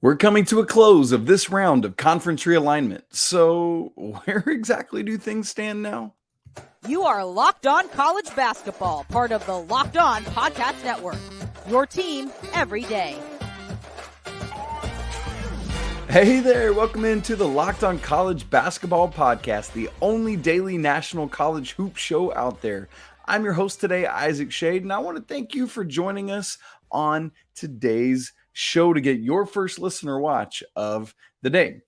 We're coming to a close of this round of conference realignment. So, where exactly do things stand now? You are Locked On College Basketball, part of the Locked On Podcast Network. Your team every day. Hey there, welcome into the Locked On College Basketball Podcast, the only daily national college hoop show out there. I'm your host today, Isaac Schade, and I want to thank you for joining us on today's show to get your first listener watch of the day.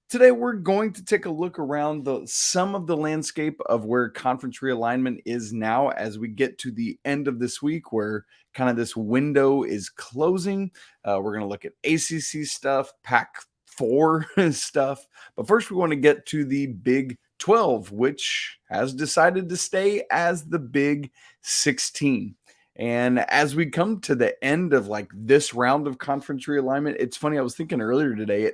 Today, we're going to take a look around some of the landscape of where conference realignment is now as we get to the end of this week, where kind of this window is closing. We're going to look at ACC stuff, Pac-4 stuff. But first, we want to get to the Big 12, which has decided to stay as the Big 16. And as we come to the end of this round of conference realignment, it's funny. I was thinking earlier today,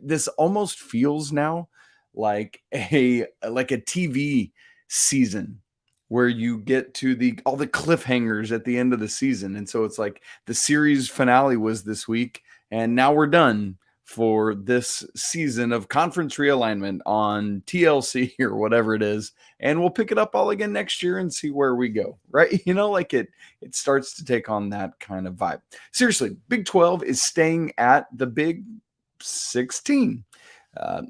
this almost feels now like a TV season where you get to all the cliffhangers at the end of the season. And so it's like the series finale was this week, and now we're done for this season of conference realignment on TLC or whatever it is. And we'll pick it up all again next year and see where we go, right? It starts to take on that kind of vibe. Seriously, Big 12 is staying at the Big 16.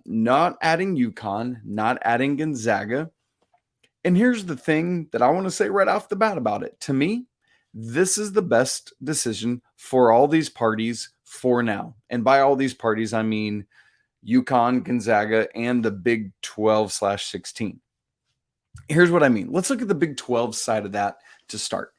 Not adding UConn, not adding Gonzaga. And here's the thing that I want to say right off the bat about it. To me, this is the best decision for all these parties for now. And by all these parties, I mean UConn, Gonzaga, and the Big 12/16. Here's what I mean. Let's look at the Big 12 side of that to start.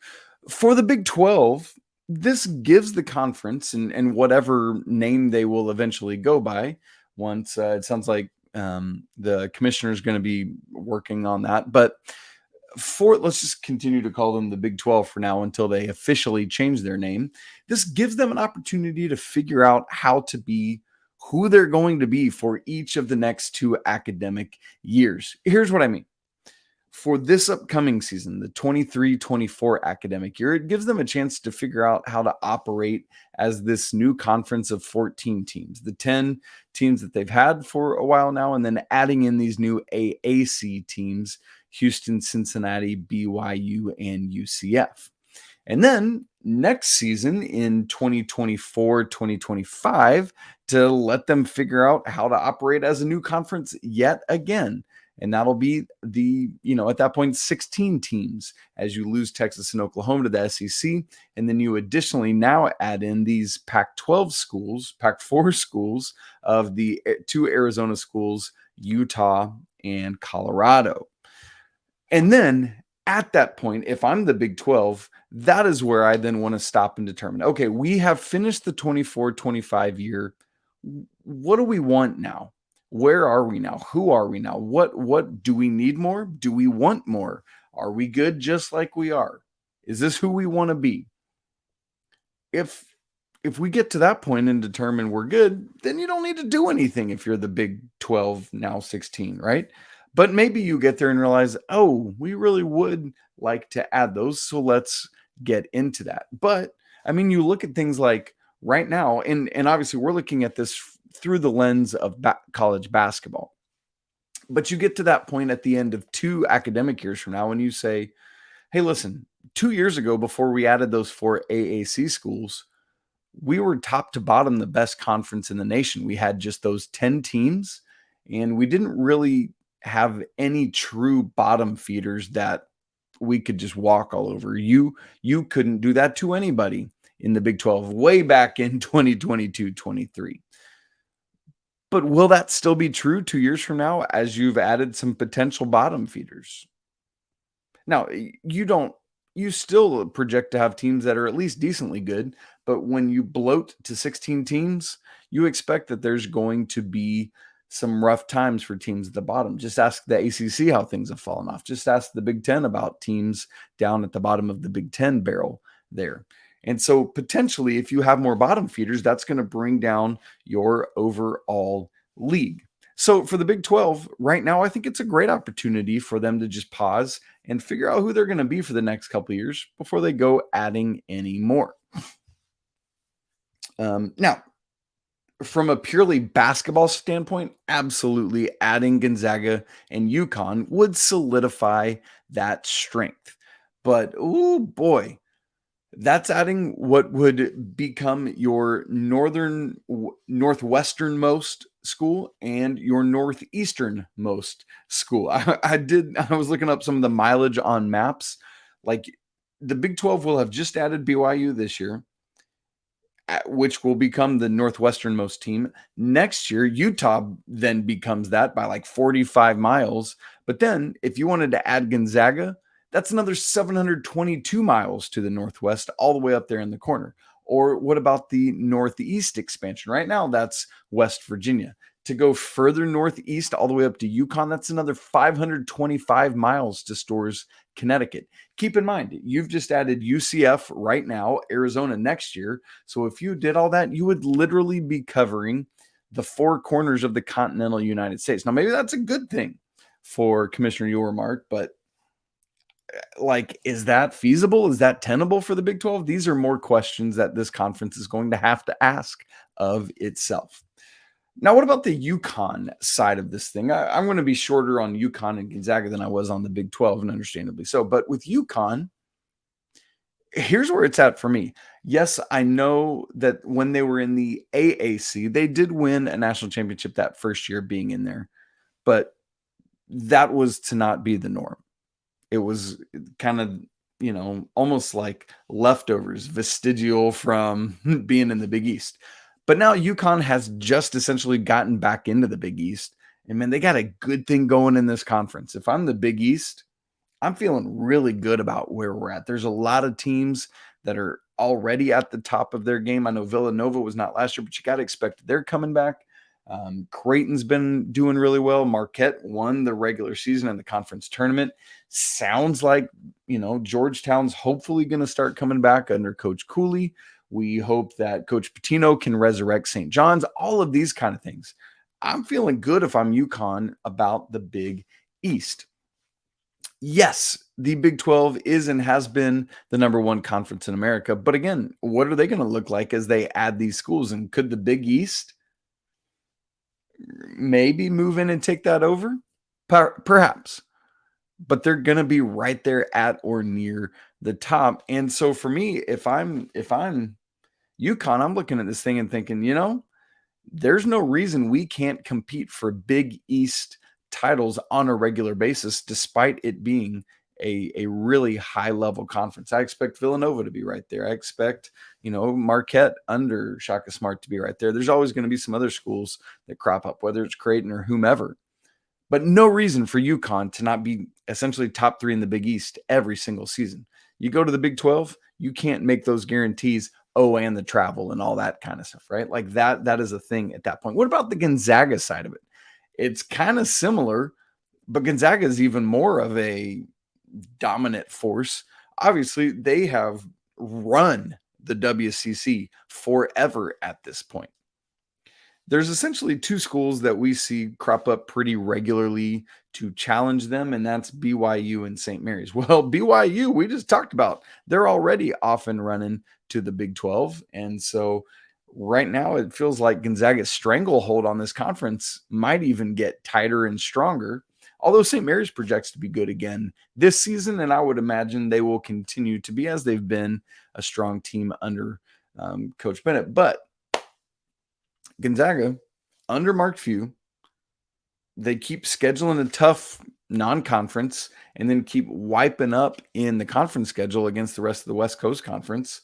For the Big 12, this gives the conference, and whatever name they will eventually go by, once it sounds like the commissioner is going to be working on that. But let's just continue to call them the Big 12 for now until they officially change their name. This gives them an opportunity to figure out how to be who they're going to be for each of the next 2 academic years. Here's what I mean. For this upcoming season, the 23-24 academic year, it gives them a chance to figure out how to operate as this new conference of 14 teams, the 10 teams that they've had for a while now, and then adding in these new AAC teams, Houston, Cincinnati, BYU, and UCF. And then next season in 2024-2025 to let them figure out how to operate as a new conference yet again. And that'll be at that point, 16 teams as you lose Texas and Oklahoma to the SEC. And then you additionally now add in these Pac-12 schools, Pac-4 schools of the 2 Arizona schools, Utah and Colorado. And then at that point, if I'm the Big 12, that is where I then want to stop and determine, okay, we have finished the 24-25 year. What do we want now? Where are we now? Who are we now? What do we need more? Do we want more? Are we good just like we are? Is this who we want to be? If we get to that point and determine we're good, then you don't need to do anything if you're the Big 12, now 16, right? But maybe you get there and realize, oh, we really would like to add those. So let's get into that. But I mean, you look at things like right now, and obviously we're looking at this through the lens of college basketball. But you get to that point at the end of 2 academic years from now, and you say, hey, listen, 2 years ago, before we added those 4 AAC schools, we were top to bottom the best conference in the nation. We had just those 10 teams, and we didn't really have any true bottom feeders that we could just walk all over. You couldn't do that to anybody in the Big 12 way back in 2022-23. But will that still be true 2 years from now as you've added some potential bottom feeders? Now, you still project to have teams that are at least decently good, but when you bloat to 16 teams, you expect that there's going to be some rough times for teams at the bottom. Just ask the ACC how things have fallen off. Just ask the Big Ten about teams down at the bottom of the Big Ten barrel there. And so potentially, if you have more bottom feeders, that's going to bring down your overall league. So for the Big 12, right now, I think it's a great opportunity for them to just pause and figure out who they're going to be for the next couple of years before they go adding any more. Now, from a purely basketball standpoint, absolutely adding Gonzaga and UConn would solidify that strength. But oh boy, that's adding what would become your northwesternmost school and your northeasternmost school. I was looking up some of the mileage on maps. Like the Big 12 will have just added BYU this year, which will become the northwesternmost team. Next year, Utah then becomes that by like 45 miles. But then if you wanted to add Gonzaga, that's another 722 miles to the northwest, all the way up there in the corner. Or what about the northeast expansion? Right now, that's West Virginia. To go further northeast, all the way up to UConn, that's another 525 miles to Storrs, Connecticut. Keep in mind, you've just added UCF right now, Arizona next year. So if you did all that, you would literally be covering the four corners of the continental United States. Now, maybe that's a good thing for Commissioner Yormark, but like, is that feasible? Is that tenable for the Big 12? These are more questions that this conference is going to have to ask of itself. Now, what about the UConn side of this thing? I'm going to be shorter on UConn and Gonzaga than I was on the Big 12, and understandably so. But with UConn, here's where it's at for me. Yes, I know that when they were in the AAC, they did win a national championship that first year being in there, but that was to not be the norm. It was kind of, almost like leftovers, vestigial from being in the Big East. But now UConn has just essentially gotten back into the Big East. And man, they got a good thing going in this conference. If I'm the Big East, I'm feeling really good about where we're at. There's a lot of teams that are already at the top of their game. I know Villanova was not last year, but you got to expect they're coming back. Creighton's been doing really well. Marquette won the regular season and the conference tournament. Sounds like, Georgetown's hopefully going to start coming back under Coach Cooley. We hope that Coach Pitino can resurrect St. John's, all of these kind of things. I'm feeling good if I'm UConn about the Big East. Yes, the Big 12 is and has been the number one conference in America. But again, what are they going to look like as they add these schools? And could the Big East maybe move in and take that over? Perhaps. But they're going to be right there at or near the top. And so for me, if I'm UConn, I'm looking at this thing and thinking, there's no reason we can't compete for Big East titles on a regular basis, despite it being a really high level conference. I expect Villanova to be right there. I expect, Marquette under Shaka Smart to be right there. There's always going to be some other schools that crop up, whether it's Creighton or whomever. But no reason for UConn to not be essentially top three in the Big East every single season. You go to the Big 12, you can't make those guarantees. Oh, and the travel and all that kind of stuff, right? Like that is a thing at that point. What about the Gonzaga side of it? It's kind of similar, but Gonzaga is even more of a dominant force. Obviously, they have run the WCC forever at this point. There's essentially two schools that we see crop up pretty regularly to challenge them, and that's BYU and St. Mary's. Well, BYU, we just talked about, they're already off and running to the Big 12. And so right now it feels like Gonzaga's stranglehold on this conference might even get tighter and stronger, although St. Mary's projects to be good again this season, and I would imagine they will continue to be, as they've been, a strong team under Coach Bennett. But Gonzaga, under Mark Few, they keep scheduling a tough non-conference and then keep wiping up in the conference schedule against the rest of the West Coast Conference.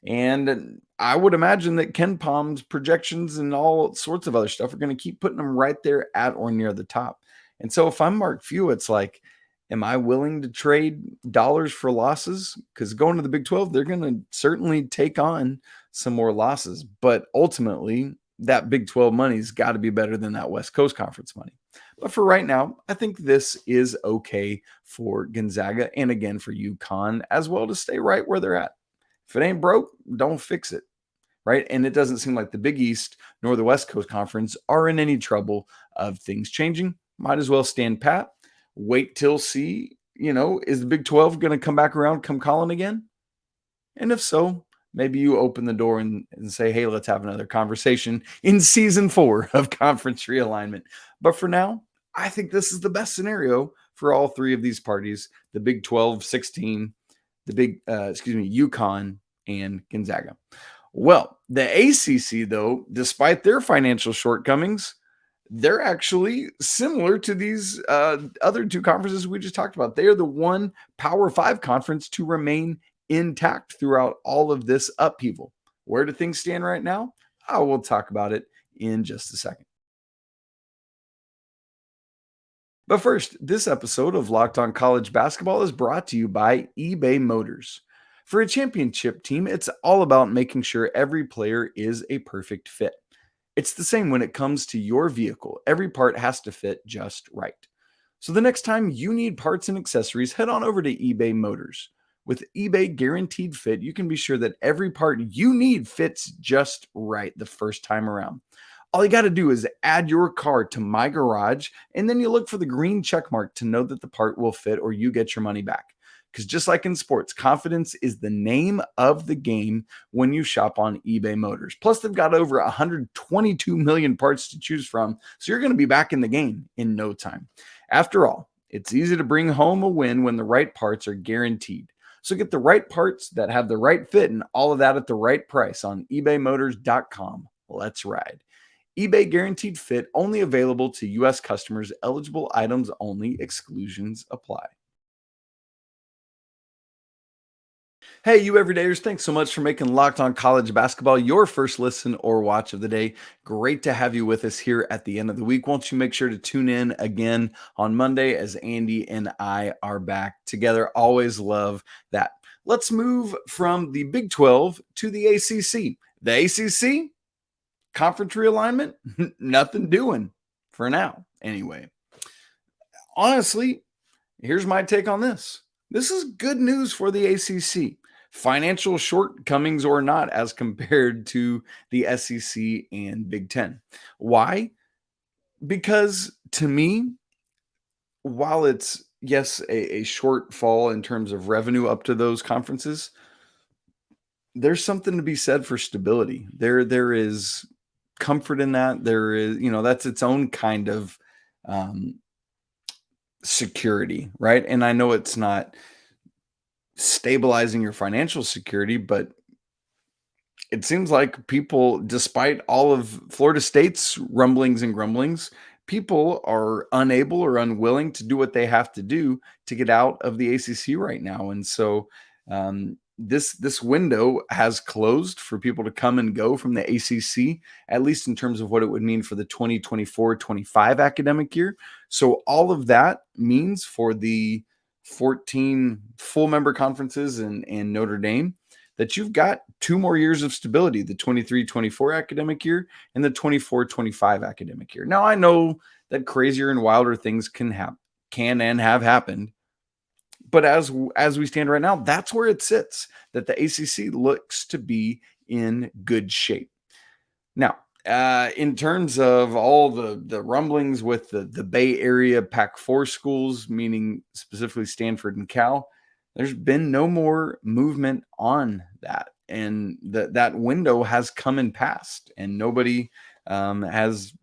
And I would imagine that Ken Palm's projections and all sorts of other stuff are going to keep putting them right there at or near the top. And so if I'm Mark Few, it's like, am I willing to trade dollars for losses? Because going to the Big 12, they're going to certainly take on some more losses. But ultimately, that Big 12 money's got to be better than that West Coast Conference money. But for right now, I think this is okay for Gonzaga and again for UConn as well to stay right where they're at. If it ain't broke, don't fix it, right? And it doesn't seem like the Big East nor the West Coast Conference are in any trouble of things changing. Might as well stand pat, wait till see, is the Big 12 going to come back around, come calling again? And if so, maybe you open the door and say, hey, let's have another conversation in season 4 of conference realignment. But for now, I think this is the best scenario for all three of these parties, the Big 12, 16, UConn and Gonzaga. Well, the ACC, though, despite their financial shortcomings, they're actually similar to these other two conferences we just talked about. They are the one Power 5 conference to remain intact throughout all of this upheaval. Where do things stand right now? We'll talk about it in just a second. But first, this episode of Locked On College Basketball is brought to you by eBay Motors. For a championship team, it's all about making sure every player is a perfect fit. It's the same when it comes to your vehicle. Every part has to fit just right. So the next time you need parts and accessories, head on over to eBay Motors. With eBay Guaranteed Fit, you can be sure that every part you need fits just right the first time around. All you got to do is add your car to My Garage, and then you look for the green check mark to know that the part will fit or you get your money back. Because just like in sports, confidence is the name of the game when you shop on eBay Motors. Plus, they've got over 122 million parts to choose from, so you're going to be back in the game in no time. After all, it's easy to bring home a win when the right parts are guaranteed. So get the right parts that have the right fit and all of that at the right price on ebaymotors.com. Let's ride. eBay Guaranteed Fit, only available to U.S. customers, eligible items only, exclusions apply. Hey, you everydayers, thanks so much for making Locked On College Basketball your first listen or watch of the day. Great to have you with us here at the end of the week. Won't you make sure to tune in again on Monday as Andy and I are back together. Always love that. Let's move from the Big 12 to the ACC. The ACC, conference realignment, nothing doing for now. Anyway, honestly, here's my take on this. This is good news for the ACC. Financial shortcomings or not, as compared to the SEC and Big Ten. Why? Because to me, while it's, yes, a shortfall in terms of revenue up to those conferences, there's something to be said for stability. There is comfort in that. There is, that's its own kind of security, right? And I know it's not stabilizing your financial security, but it seems like people, despite all of Florida State's rumblings and grumblings, people are unable or unwilling to do what they have to do to get out of the ACC right now. And so this window has closed for people to come and go from the ACC, at least in terms of what it would mean for the 2024-25 academic year. So all of that means for the 14 full member conferences and Notre Dame that you've got 2 more years of stability, the 23-24 academic year and the 24-25 academic year. Now, I know that crazier and wilder things can and have happened, but as we stand right now, that's where it sits, that the ACC looks to be in good shape. Now, in terms of all the rumblings with the Bay Area Pac-4 schools, meaning specifically Stanford and Cal, there's been no more movement on that. And that window has come and passed, and nobody has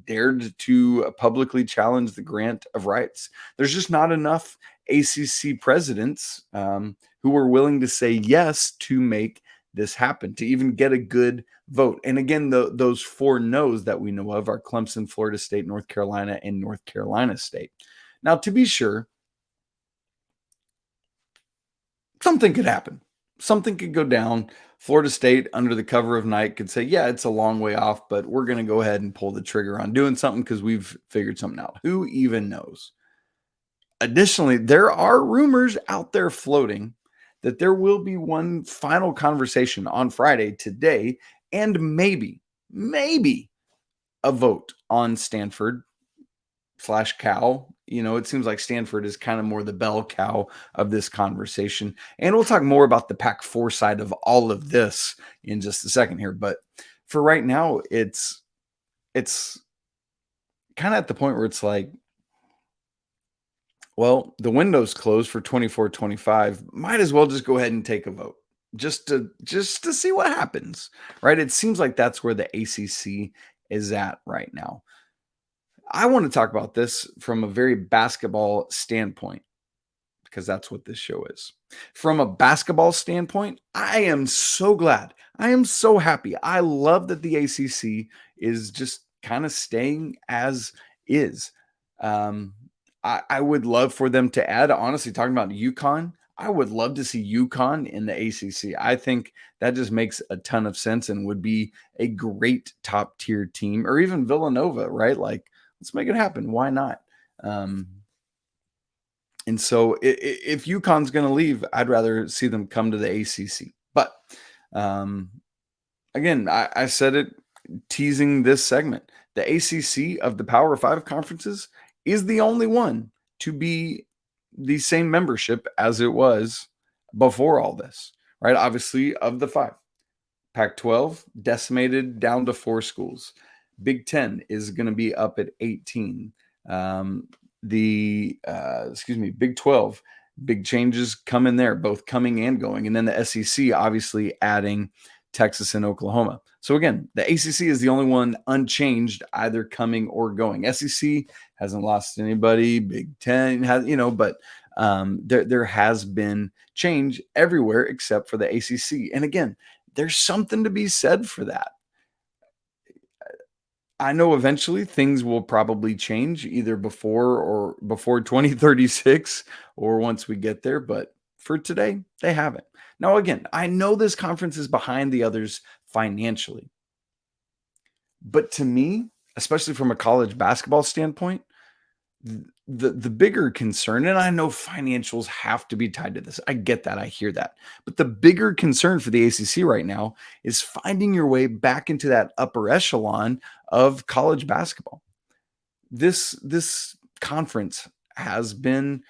dared to publicly challenge the grant of rights. There's just not enough ACC presidents who were willing to say yes to make this happen, to even get a good vote. And again, those 4 no's that we know of are Clemson, Florida State, North Carolina, and North Carolina State. Now, to be sure, something could happen. Something could go down. Florida State, under the cover of night, could say, yeah, it's a long way off, but we're going to go ahead and pull the trigger on doing something because we've figured something out. Who even knows? Additionally, there are rumors out there floating that there will be one final conversation on Friday, today, and maybe a vote on Stanford / Cal. It seems like Stanford is kind of more the bell cow of this conversation. And we'll talk more about the Pac-4 side of all of this in just a second here. But for right now, it's kind of at the point where it's like, well, the window's closed for 24-25. Might as well just go ahead and take a vote. just to see what happens, right? It seems like that's where the ACC is at right now. I want to talk about this from a very basketball standpoint because that's what this show is. From a basketball standpoint, I am so glad. I am so happy. I love that the ACC is just kind of staying as is. Um, I would love for them to add, honestly, talking about UConn, I would love to see UConn in the ACC. I think that just makes a ton of sense and would be a great top tier team, or even Villanova, right? Like, let's make it happen. Why not? Um, and so if UConn's going to leave, I'd rather see them come to the ACC. But um, again, I said it teasing this segment. The ACC of the Power Five conferences is the only one to be the same membership as it was before all this, right? Obviously, of the five, Pac 12 decimated down to 4 schools. Big 10 is going to be up at 18. Big 12, big changes come in there, both coming and going. And then the SEC obviously adding Texas and Oklahoma. So again, the ACC is the only one unchanged, either coming or going. SEC hasn't lost anybody. Big 10 has, but there has been change everywhere except for the ACC. And again, there's something to be said for that. I know eventually things will probably change either before 2036 or once we get there, but for today, they haven't. Now, again, I know this conference is behind the others financially, but to me, especially from a college basketball standpoint, the bigger concern, and I know financials have to be tied to this. I get that. I hear that. But the bigger concern for the ACC right now is finding your way back into that upper echelon of college basketball. This conference has been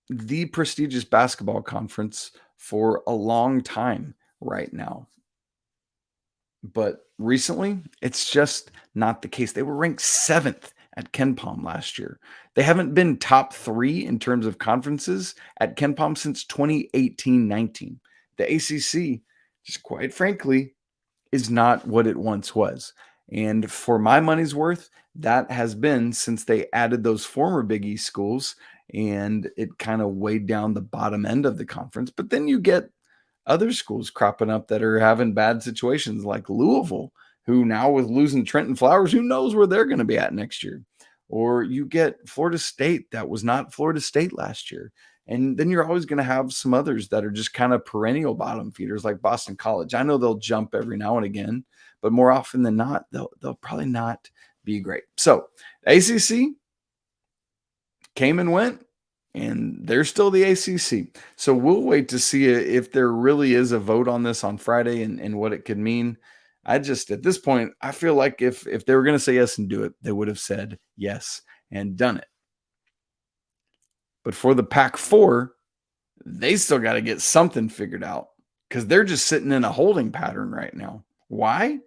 the prestigious basketball conference for a long time right now. But recently, it's just not the case. They were ranked 7th at KenPom last year. They haven't been top 3 in terms of conferences at KenPom since 2018-19. The ACC, just quite frankly, is not what it once was. And for my money's worth, that has been since they added those former Big East schools, and it kind of weighed down the bottom end of the conference. But then you get other schools cropping up that are having bad situations, like Louisville, who now with losing Trenton Flowers, who knows where they're going to be at next year. Or you get Florida State that was not Florida State last year. And then you're always going to have some others that are just kind of perennial bottom feeders, like Boston College. I know they'll jump every now and again, but more often than not, they'll probably not be great. So ACC came and went, and they're still the ACC. So we'll wait to see if there really is a vote on this on Friday and what it could mean. At this point, I feel like if they were going to say yes and do it, they would have said yes and done it. But for the Pac-4, they still got to get something figured out because they're just sitting in a holding pattern right now. Why?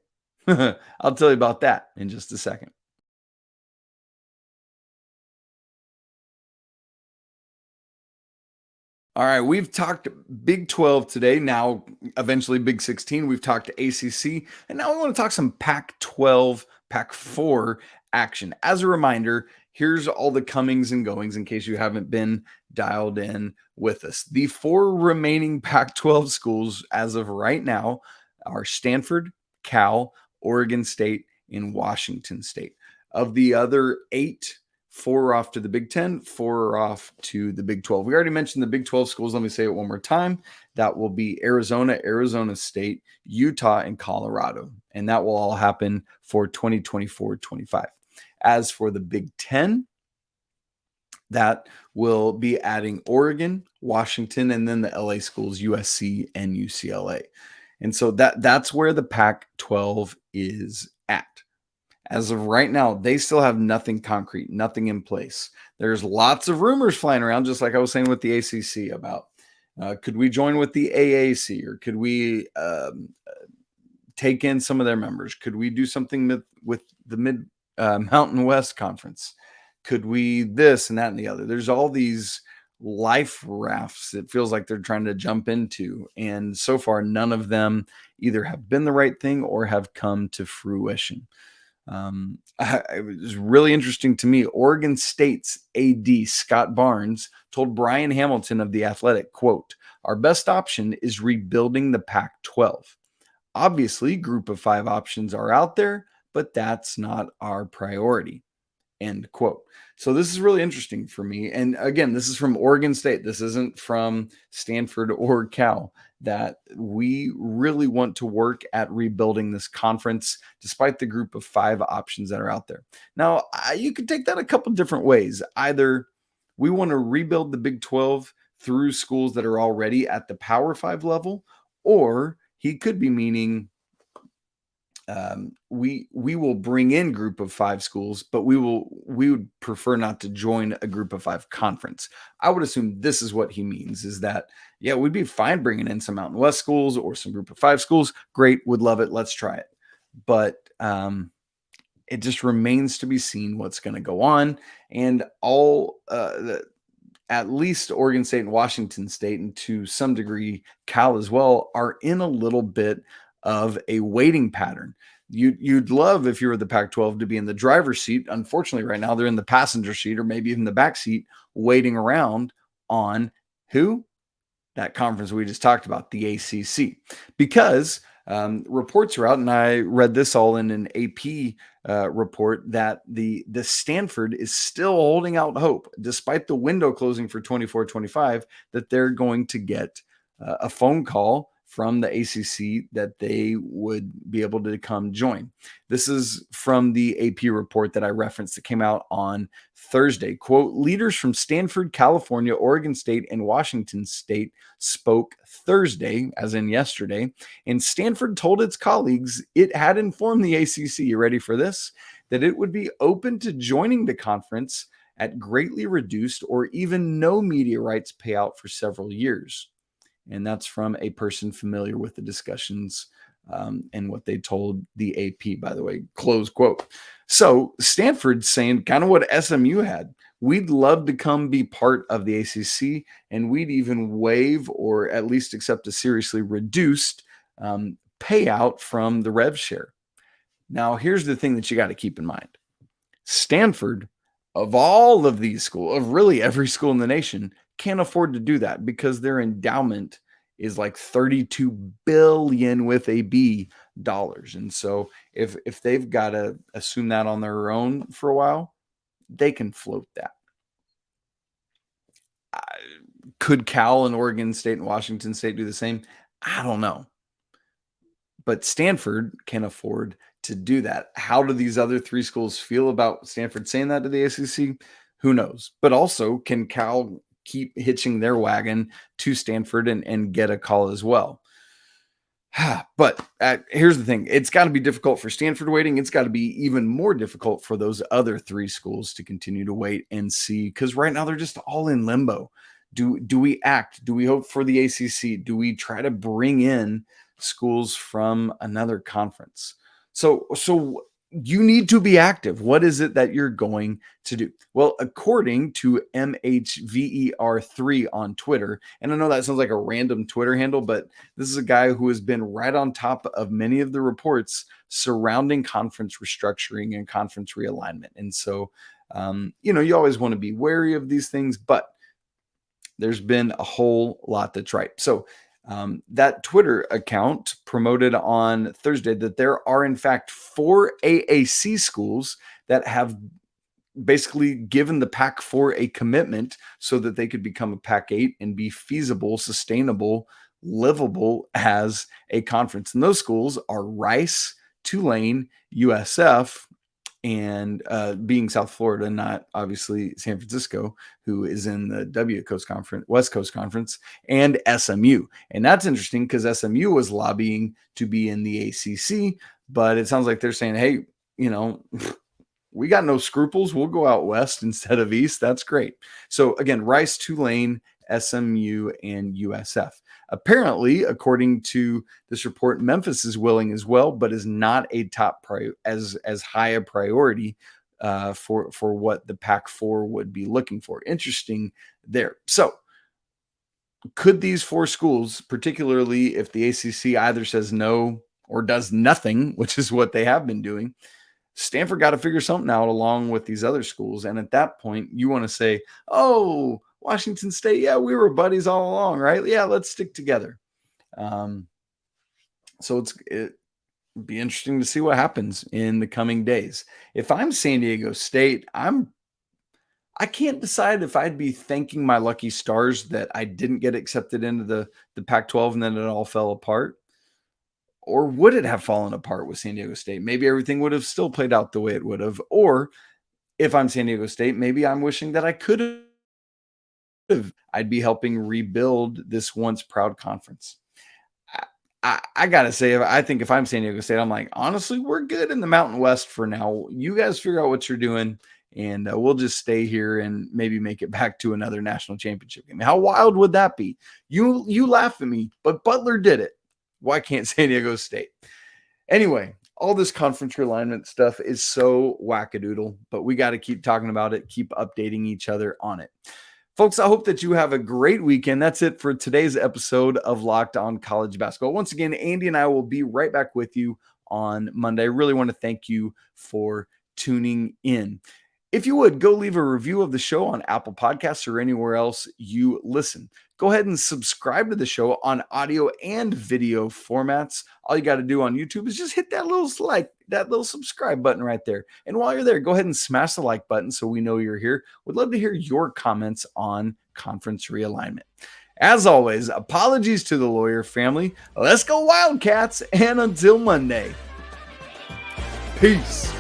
I'll tell you about that in just a second. All right, we've talked Big 12 today, now eventually Big 16. We've talked ACC, and now I want to talk some Pac 12, Pac 4 action. As a reminder, here's all the comings and goings in case you haven't been dialed in with us. The 4 remaining Pac 12 schools as of right now are Stanford, Cal, Oregon State, and Washington State. Of the other 8, 4 are off to the Big 10, 4 are off to the Big 12. We already mentioned the Big 12 schools. Let me say it one more time. That will be Arizona, Arizona State, Utah, and Colorado. And that will all happen for 2024-25. As for the Big 10, that will be adding Oregon, Washington, and then the LA schools, USC and UCLA. And so that's where the Pac-12 is at. As of right now, they still have nothing concrete, nothing in place. There's lots of rumors flying around, just like I was saying with the ACC about could we join with the AAC, or could we take in some of their members? Could we do something with the Mountain West Conference? Could we this and that and the other? There's all these life rafts it feels like they're trying to jump into. And so far, none of them either have been the right thing or have come to fruition. It was really interesting to me. Oregon State's AD Scott Barnes told Brian Hamilton of The Athletic, quote, "Our best option is rebuilding the Pac-12. Obviously, group of 5 options are out there, but that's not our priority." End quote. So this is really interesting for me. And again, this is from Oregon State. This isn't from Stanford or Cal. That we really want to work at rebuilding this conference despite the group of 5 options that are out there. Now, you could take that a couple different ways. Either we want to rebuild the Big 12 through schools that are already at the Power 5 level, or he could be meaning we will bring in group of 5 schools, but we would prefer not to join a group of 5 conference. I would assume this is what he means, is that, yeah, we'd be fine bringing in some Mountain West schools or some group of 5 schools. Great. Would love it. Let's try it. But it just remains to be seen what's going to go on. And at least Oregon State and Washington State, and to some degree Cal as well, are in a little bit of a waiting pattern. You'd love, if you were the Pac-12, to be in the driver's seat. Unfortunately, right now they're in the passenger seat, or maybe even the back seat, waiting around on who? That conference we just talked about, the ACC. Because reports are out, and I read this all in an AP report, that the Stanford is still holding out hope, despite the window closing for 24-25, that they're going to get a phone call from the ACC that they would be able to come join. This is from the AP report that I referenced that came out on Thursday. Quote, "Leaders from Stanford, California, Oregon State, and Washington State spoke Thursday," as in yesterday, and Stanford told its colleagues it had informed the ACC, you ready for this, that it would be open to joining the conference at greatly reduced or even no media rights payout for several years. And that's from a person familiar with the discussions and what they told the AP, by the way, close quote. So Stanford's saying kind of what SMU had. We'd love to come be part of the ACC, and we'd even waive or at least accept a seriously reduced payout from the rev share. Now, here's the thing that you got to keep in mind. Stanford, of all of these schools, of really every school in the nation, can't afford to do that because their endowment is like $32 billion with a B dollars. And so if they've got to assume that on their own for a while, they can float that. Could Cal and Oregon State and Washington State do the same? I don't know. But Stanford can afford to do that. How do these other 3 schools feel about Stanford saying that to the ACC? Who knows? But also, can Cal keep hitching their wagon to Stanford and get a call as well? But here's the thing. It's got to be difficult for Stanford waiting. It's got to be even more difficult for those other 3 schools to continue to wait and see, because right now they're just all in limbo. Do we act? Do we hope for the ACC? Do we try to bring in schools from another conference? So you need to be active. What is it that you're going to do? Well, according to MHVER3 on Twitter, and I know that sounds like a random Twitter handle, but this is a guy who has been right on top of many of the reports surrounding conference restructuring and conference realignment. And so, you always want to be wary of these things, but there's been a whole lot that's right. So that Twitter account promoted on Thursday that there are, in fact, 4 AAC schools that have basically given the Pac-4 a commitment so that they could become a Pac-8 and be feasible, sustainable, livable as a conference. And those schools are Rice, Tulane, USF, and being South Florida, not obviously San Francisco, who is in the West Coast Conference, and SMU. And that's interesting because SMU was lobbying to be in the ACC, but it sounds like they're saying, hey, we got no scruples. We'll go out west instead of east. That's great. So again, Rice, Tulane, SMU, and USF. Apparently, according to this report, Memphis is willing as well, but is not a top as high a priority for what the Pac-4 would be looking for. Interesting there. So could these 4 schools, particularly if the ACC either says no or does nothing, which is what they have been doing, Stanford got to figure something out along with these other schools. And at that point, you want to say, oh, Washington State, yeah, we were buddies all along, right? Yeah, let's stick together. So it'd be interesting to see what happens in the coming days. If I'm San Diego State, I can't decide if I'd be thanking my lucky stars that I didn't get accepted into the Pac-12 and then it all fell apart. Or would it have fallen apart with San Diego State? Maybe everything would have still played out the way it would have. Or if I'm San Diego State, maybe I'm wishing that I could have. I'd be helping rebuild this once proud conference. I got to say, I think if I'm San Diego State, I'm like, honestly, we're good in the Mountain West for now. You guys figure out what you're doing, and we'll just stay here and maybe make it back to another national championship game. How wild would that be? You laugh at me, but Butler did it. Why can't San Diego State? Anyway, all this conference realignment stuff is so wackadoodle, but we got to keep talking about it, keep updating each other on it. Folks, I hope that you have a great weekend. That's it for today's episode of Locked On College Basketball. Once again, Andy and I will be right back with you on Monday. I really want to thank you for tuning in. If you would, go leave a review of the show on Apple Podcasts or anywhere else you listen. Go ahead and subscribe to the show on audio and video formats. All you got to do on YouTube is just hit that little subscribe button right there. And while you're there, go ahead and smash the like button so we know you're here. We'd love to hear your comments on conference realignment. As always, apologies to the lawyer family. Let's go Wildcats, and until Monday, peace.